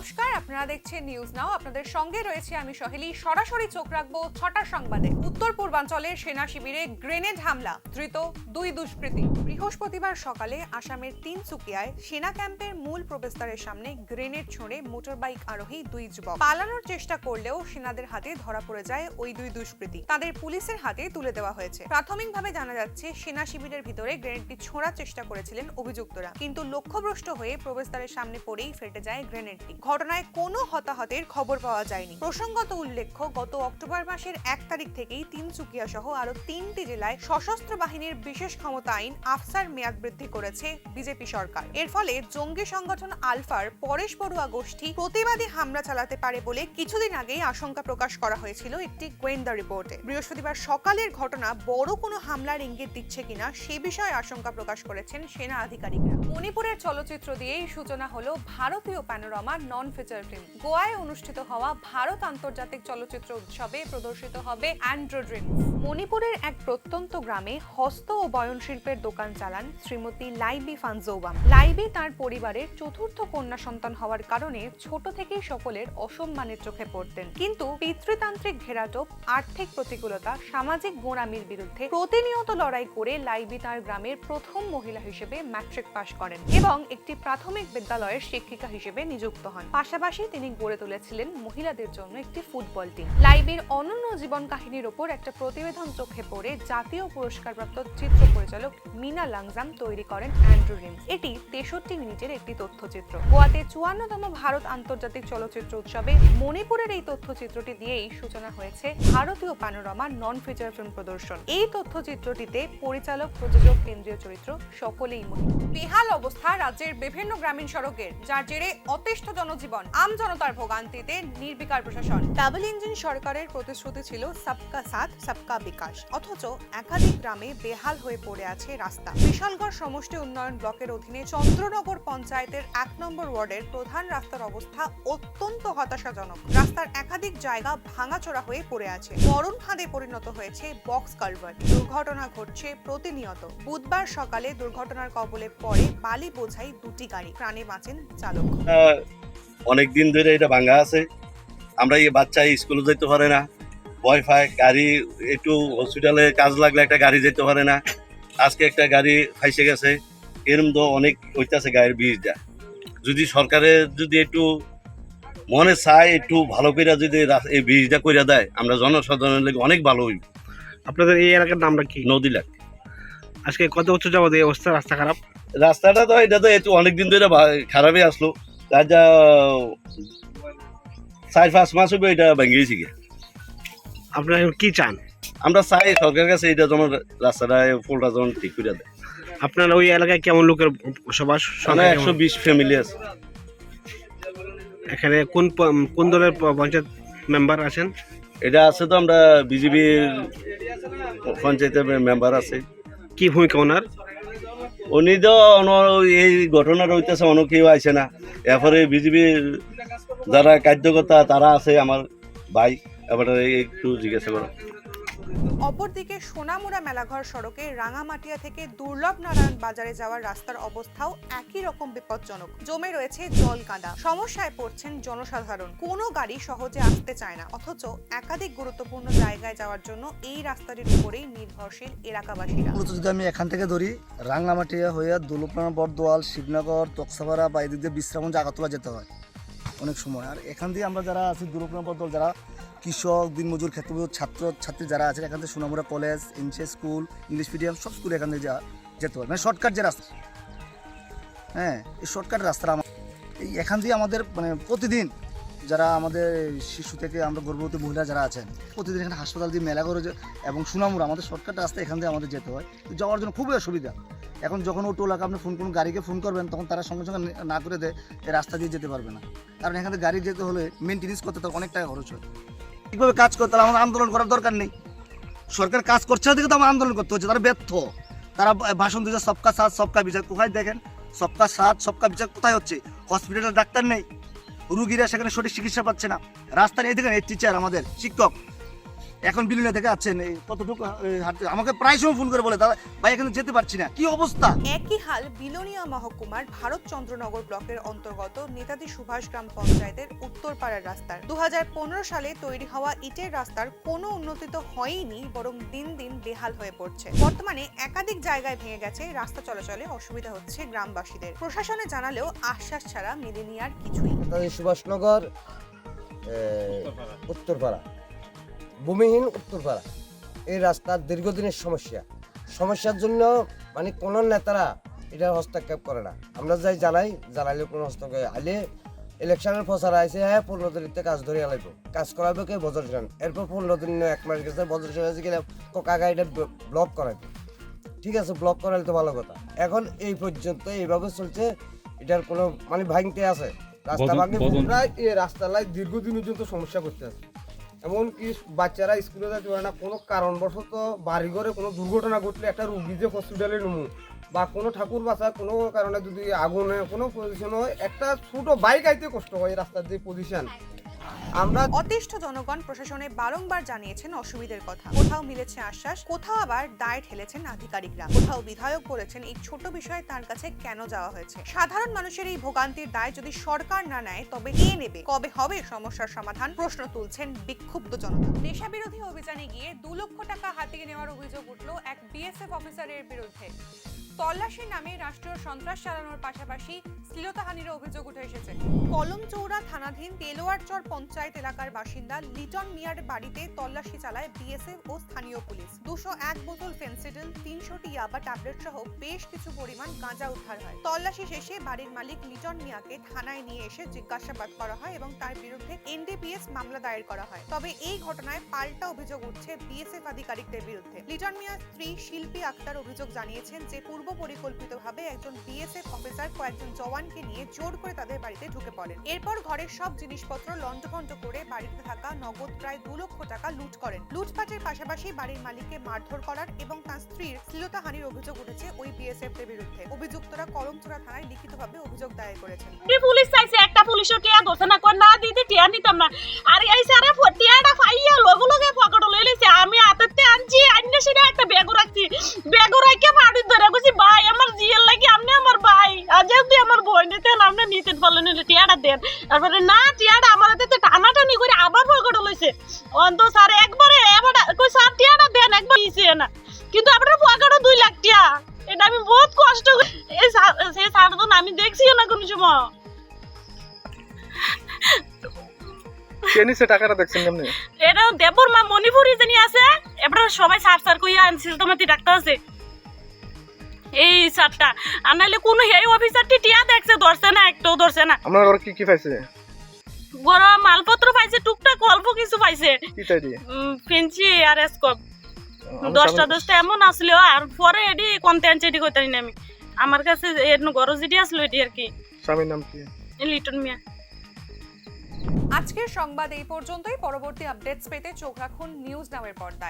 নমস্কার, আপনারা দেখছেন নিউজ নাও। আপনাদের সঙ্গে রয়েছে আমি সহেলি। সরাসরি চোখ রাখবো ৬টার সংবাদে। উত্তর পূর্বাঞ্চলের সেনা শিবিরে গ্রেনেড হামলা, ধৃত ২ দুষ্কৃতী। বৃহস্পতিবার সকালে আসামের তিনসুকিয়ায় সেনা ক্যাম্পের মূল প্রবেশদ্বারের সামনে গ্রেনেড ছুঁড়ে মোটরবাইক আরোহী ২ যুবক পালানোর চেষ্টা করলেও সেনাদের হাতে ধরা পড়ে যায় ওই ২ দুষ্কৃতী। তাদের পুলিশের হাতে তুলে দেওয়া হয়েছে। প্রাথমিকভাবে জানা যাচ্ছে, সেনা শিবিরের ভিতরে গ্রেনেডটি ছোঁড়ার চেষ্টা করেছিলেন অভিযুক্তরা, কিন্তু লক্ষ্যভ্রষ্ট হয়ে প্রবেশদ্বারের সামনে পড়েই ফেটে যায় গ্রেনেডটি। ঘটনায় কোনো হতাহতের খবর পাওয়া যায়নি। প্রসঙ্গত উল্লেখ্য, গত অক্টোবর মাসের ১ তারিখ থেকেই তিনসুকিয়া সহ আরো ৩টি জেলায় সশস্ত্র বাহিনীর বিশেষ ক্ষমতা আইন আফসার মেয়াদ বৃদ্ধি করেছে বিজেপি সরকার। এর ফলে জঙ্গি সংগঠন আলফার পরেশ বড়ুয়া গোষ্ঠী প্রতিবাদী হামলা চালাতে পারে বলে কিছুদিন আগেই আশঙ্কা প্রকাশ করা হয়েছিল একটি গোয়েন্দা রিপোর্টে। বৃহস্পতিবার সকালের ঘটনা বড় কোনো হামলার ইঙ্গিত দিচ্ছে কিনা সে বিষয়ে আশঙ্কা প্রকাশ করেছেন সেনা আধিকারিকরা। মণিপুরের চলচ্চিত্র দিয়েই সূচনা হলো ভারতীয় প্যানোরামা নন ফিচার ফিল্ম। গোয়ায় অনুষ্ঠিত হওয়া ভারত আন্তর্জাতিক চলচ্চিত্র উৎসবে প্রদর্শিত হবে অ্যান্ড্রো ড্রিমস। মণিপুরের এক প্রত্যন্ত গ্রামে হস্ত ও বয়নশিল্পের দোকান চালান শ্রীমতী লাইবি ফানজৌবাম। লাইবি তার পরিবারের চতুর্থ কন্যা সন্তান হওয়ার কারণে ছোট থেকেই সকলের অসম্মানের চোখে পড়তেন। কিন্তু পিতৃতান্ত্রিক ঘেরাটোপ, আর্থিক প্রতিকূলতা, সামাজিক গোঁড়ামির বিরুদ্ধে প্রতিনিয়ত লড়াই করে লাইবি তার গ্রামের প্রথম মহিলা হিসেবে ম্যাট্রিক পাশ করেন এবং একটি প্রাথমিক বিদ্যালয়ের শিক্ষিকা হিসেবে নিযুক্ত হন। পাশাপাশি তিনি গড়ে তুলেছিলেন মহিলাদের জন্য একটি ফুটবল টিম। লাইবির অনন্য জীবন কাহিনীর ওপর একটা প্রতিবেদন চোখে পড়ে জাতীয় পুরস্কারপ্রাপ্ত চিত্র পরিচালক মিনা লাংজাম তৈরি করেন অ্যান্ড্রো ড্রিমস। এটি ৬৩ মিনিটের একটি তথ্যচিত্র। গোয়াতে ৫৪তম ভারত আন্তর্জাতিক চলচ্চিত্র উৎসবে মণিপুরের এই তথ্যচিত্রটি দিয়েই সূচনা হয়েছে ভারতীয় প্যানোরামা নন ফিচার ফিল্ম প্রদর্শন। এই তথ্যচিত্রটিতে পরিচালক, প্রযোজক, কেন্দ্রীয় চরিত্র সকলেই মহিলা। বেহাল অবস্থা রাজ্যের বিভিন্ন গ্রামীণ সড়কের, যার জেরে অতিষ্ঠ জনজীবন, আমজনতার ভোগান্তিতে নির্বিকার প্রশাসন। ডাবল ইঞ্জিন সরকারের প্রতিশ্রুতি ছিল সবকা সাথ সবকা বিকাশ, অথচ একাধিক গ্রামে বেহাল হয়ে পড়ে আছে রাস্তা। বিশালগড় সমষ্টি উন্নয়ন ব্লকের অধীনে চন্দ্রনগর পঞ্চায়েতের ১ নম্বর ওয়ার্ডের প্রধান রাস্তার অবস্থা অত্যন্ত হতাশাজনক। রাস্তার একাধিক জায়গা ভাঙাচোরা হয়ে পড়ে আছে, মরণ ফাঁদে পরিণত হয়েছে বক্স কালভার্ট। দুর্ঘটনা ঘটছে প্রতিনিয়ত। বুধবার সকালে দুর্ঘটনার কবলে পড়ে বালি বোঝাই ২টি গাড়ি, প্রাণে বাঁচেন চালক। অনেকদিন ধরে এটা ভাঙা আছে। আমরা এই বাচ্চা স্কুলে যেতে পারে না, ভয় পায়। গাড়ি একটু হসপিটালে কাজ লাগলে একটা গাড়ি যেতে পারে না। আজকে একটা গাড়ি ফাইসে গেছে। এরম তো অনেক হইতেছে গাড়ির বীজটা। যদি সরকারের যদি একটু মনে চায়, একটু ভালো করে যদি এই বীজটা করে দেয়, আমরা জনসাধারণের লাগে অনেক ভালো হইব। আপনাদের এই এলাকার নামটা কি? নদীলাখ। আজকে কত বছর যাবত এই অবস্থা, রাস্তা খারাপ? রাস্তাটা তো এটা তো একটু অনেকদিন ধরে খারাপই আসলো। তার যা ৪-৫ মাস হবে এটা ভেঙেছি। আপনারা কি চান? আমরা চাই সরকারের কাছে এটা যেমন রাস্তাটা ফুলটা যেমন ঠিক করে দেয়। আপনার ওই এলাকায় কেমন লোকের বসবাস? ১২০ ফ্যামিলি আছে এখানে। কোন দলের পঞ্চায়েত মেম্বার আছেন? এটা আছে তো আমরা বিজেপির পঞ্চায়েতের মেম্বার আছে। কি ভূমিকা ওনার? উনি তো এই ঘটনাটা হইতেছে, অন্য কেউ আইসে না। এরপরে বিজেপির যারা কার্যকর্তা তারা আছে, আমার ভাই, এবারে একটু জিজ্ঞাসা করো। অপরদিকে সোনামুড়া মেলাঘর সড়কে রাঙামাটিয়া থেকে দুর্লভ নারায়ণ বাজারে যাওয়ার রাস্তার অবস্থাও একই রকম বিপজ্জনক। জমে রয়েছে জল কাদা, সমস্যায় পড়ছেন জনসাধারণ। কোনো গাড়ি সহজে আসতে চায় না, অথচ একাধিক গুরুত্বপূর্ণ জায়গায় যাওয়ার জন্য এই রাস্তাটির উপরেই নির্ভরশীল এলাকাবাসীরা। যদি আমি এখান থেকে ধরি, রাঙামাটিয়া হয়ে দুলুপনা, বরদোয়াল, শিবনগর, তক্সাপাড়া বা এদিক দিয়ে বিশ্রামগঞ্জ, আগরতলা যেতে হয় অনেক সময়। আর এখান দিয়ে আমরা যারা আছি দুলুপনা, বরদোয়াল, যারা কৃষক, দিনমজুর, ক্ষেত্রমজুর, ছাত্রছাত্রী যারা আছে, এখান থেকে Sonamura college, NCA school, English medium সব স্কুল এখান থেকে যেতে হয়। মানে শর্টকাট যে রাস্তা, হ্যাঁ, এই শর্টকাট রাস্তাটা এই এখান দিয়ে আমাদের মানে প্রতিদিন যারা আমাদের শিশু থেকে আমরা গর্ভবতী মহিলা যারা আছেন, প্রতিদিন এখানে হাসপাতাল দিয়ে মেলাঘরে এবং সোনামুড়া আমাদের শর্টকাট রাস্তা, এখান দিয়ে আমাদের যেতে হয়। যাওয়ার জন্য খুবই অসুবিধা। এখন যখন ও টোলাকে আপনি কোনো গাড়িকে ফোন করবেন, তখন তারা সঙ্গে সঙ্গে না করে দেয়, এই রাস্তা দিয়ে যেতে পারবে না। কারণ এখান থেকে গাড়ি যেতে হলে মেনটেন্যান্স করতে তার অনেক টাকা খরচ হয়। ঠিকভাবে কাজ করতে হলে আমাদের আন্দোলন করার দরকার নেই। সরকার কাজ করছে না দেখে তো আমার আন্দোলন করতে হচ্ছে। তারা ব্যর্থ। তারা ভাষণ দিচ্ছে সবকা সাথ সবকা বিচার। কোথায় দেখেন সবকা সাথ সবকা বিচার কোথায় হচ্ছে? হসপিটালে ডাক্তার নেই, রুগীরা সেখানে সঠিক চিকিৎসা পাচ্ছে না। রাস্তার এই দেখেন এই টিচার, আমাদের শিক্ষক, এখন বিলুনিয়া থেকে আছেন এই কতটুকু হাঁটতে আমাকে প্রায় সময় ফোন করে বলে দাদা ভাই এখানে যেতে পারছি না, কি অবস্থা। একই হাল বিলোনিয়া মহকুমার ভারতচন্দ্রনগর ব্লকের অন্তর্গত নেতাজি সুভাষ গ্রাম পঞ্চায়েতের উত্তরপাড়ার রাস্তার 2015 সালে তৈরি হওয়া ইটের রাস্তার কোনো উন্নতি তো হয়নি, বরং দিন দিন বেহাল হয়ে পড়ছে। বর্তমানে একাধিক জায়গায় ভেঙে গেছে, রাস্তা চলাচলে অসুবিধা হচ্ছে গ্রামবাসীদের। প্রশাসনে জানালেও আশ্বাস ছাড়া মেলেনি আর কিছুই। নেতাজি সুভাষনগর উত্তরপাড়া, ভূমিহীন উত্তরপাড়া, এই রাস্তার দীর্ঘদিনের সমস্যার জন্য মানে কোনো নেতারা এটা হস্তক্ষেপ করে না। আমরা যাই জানাইলে কোনো হস্তক্ষেপ আইলে ইলেকশনের প্রচার আইসে, হ্যাঁ 15 তারিখে কাজ ধরে আলাইব, কাজ করাবে কে বজর যান, এরপর 15 দিন 1 মাস গেছে, বজর গেছে কিনা কাকা এটা ব্লক করাইবে। ঠিক আছে, ব্লক করাইলে তো ভালো কথা। এখন এই পর্যন্ত এইভাবে চলছে, এটার কোনো মানে ভাঙতে আছে রাস্তা ভাঙে প্রায় এই রাস্তায় দীর্ঘদিন পর্যন্ত সমস্যা করতে আছে। এমনকি বাচ্চারা স্কুলে যেতে পারে না, কোনো কারণবশত বাড়িঘরে কোনো দুর্ঘটনা ঘটলে একটা রুগী যে হসপিটালে নেবো বা কোনো ঠাকুর বাসা কোনো কারণে যদি আগুনে কোনো পজিশন হয়, একটা ছোট বাইক আইতে কষ্ট হয় রাস্তার যে পজিশন। আমরা অতিষ্ঠ জনগণ প্রশাসনে বারংবার জানিয়েছেন অসুবিধার কথা, কোথাও মিলেছে আশ্বাস, কোথাও আবার দায় ঠেলেছেন আধিকারিকরা, কোথাও বিধায়ক বলেছেন এই ছোট বিষয়ে তার কাছে কেন যাওয়া হয়েছে। সাধারণ মানুষের এই ভোগান্তির দায় যদি সরকার না নেয় তবে কে নেবে, কবে হবে সমস্যার সমাধান, প্রশ্ন তুলছেন বিক্ষুব্ধ জনতা। নেশাবিরোধী অভিযানে গিয়ে 2 লক্ষ টাকা হাতিয়ে নেওয়ার অভিযোগ উঠল এক বিএসএফ অফিসারের বিরুদ্ধে। তল্লাশির নামে রাষ্ট্রীয় সন্ত্রাস চালানোর পাশাপাশি শ্লীলতাহানির অভিযোগ উঠে এসেছে। কলমচৌড়া থানাধীন তেলোয়ারচর পঞ্চায়েত এলাকার বাসিন্দা লিটন মিয়ার বাড়িতে তল্লাশি চালায় বিএসএফ ও স্থানীয় পুলিশ। 201 বোতল ফেন্সিডিল, 300টি ইয়াবা ট্যাবলেট সহ বেশ কিছু পরিমাণ গাঁজা উদ্ধার হয়। তল্লাশি শেষে বাড়ির মালিক লিটন মিয়াকে থানায় নিয়ে এসে জিজ্ঞাসাবাদ করা হয় এবং তার বিরুদ্ধে এনডিপিএস মামলা দায়ের করা হয়। তবে এই ঘটনায় পাল্টা অভিযোগ উঠছে বিএসএফ আধিকারিকদের বিরুদ্ধে। লিটন মিয়ার স্ত্রী শিল্পী আক্তার অভিযোগ জানিয়েছেন যে পূর্ব পরিকল্পিতভাবে একজন বিএসএফ অফিসার কয়েকজন জওয়ানকে নিয়ে জোর করে তাদের বাড়িতে ঢুকে পড়েন। এরপর ঘরের সব জিনিসপত্র লণ্ডভণ্ড করে বাড়িতে থাকা নগদ প্রায় 2 লক্ষ টাকা লুট করেন। লুটপাটের পাশাপাশি বাড়ির মালিককে মারধর করার এবং তার স্ত্রীর শ্লীলতাহানির অভিযোগ উঠেছে ওই বিএসএফ এর বিরুদ্ধে। অভিযুক্তরা কলমচৌড়া থানায় লিখিতভাবে অভিযোগ দায়ের করেছেন। পুলিশ চাইছে একটা পুলিশও টিয়া ধরছে না, কই না দিতে টিয়া নিতাম না। আর এই সারা টিয়াটা ফাইয়া লগে লগে পকেট লই লইছে। আমি হাতেতে আনছি, আইনে সেটা একটা ব্যাগ রাখছি, ব্যাগ রাখে মাটি ধরে কইছি ভাই আমার জিয়ার লাগি আপনি আমার ভাই, আজ যদি আমার বই নিতেন আপনি নিতেন বলেন টিয়াটা দেন। তারপরে না টিয়াটা আমার হাতে টানাটানি করে আবার পকেট লইছে। অন্ত স্যার একবারে এবার কই স্যার টিয়াটা দেন, একবার দিছে না, কিন্তু আপনার পকেটে 2 লাখ টিয়া। এটা আমি বহুত কষ্ট এই স্যার তো আমি দেখছিও না কোনো সময়। কেনিসে টাকাটা দেখছেন কেমনে? এটা দেবর মা মণিপুরি জানি আছে, এবার সবাই সার কইয়া আনছিল তোমাতে ডাক্তার আছে এই সারটা আনাইলে কোনো এই অফিসারটি টিয়া দেখছে, ধরছে না, একটাও ধরছে না। আপনার ঘরে কি কি পাইছে? গরম মালপত্র পাইছে, টুকটাক অল্প কিছু পাইছে, কি তাই দিয়ে ফেন্সি আর স্কোপ 10টা এমন আসলো। আর পরে এডি কোনতে আনছে এডি কইতারি না আমি, আমার কাছে এর গরজ যেটি আসলো এডি আর কি। স্বামীর নাম কি? লিটন মিয়া। আজকের সংবাদ এই পর্যন্তই। পরবর্তী আপডেটস পেতে চোখ রাখুন নিউজ নামের পর্দায়।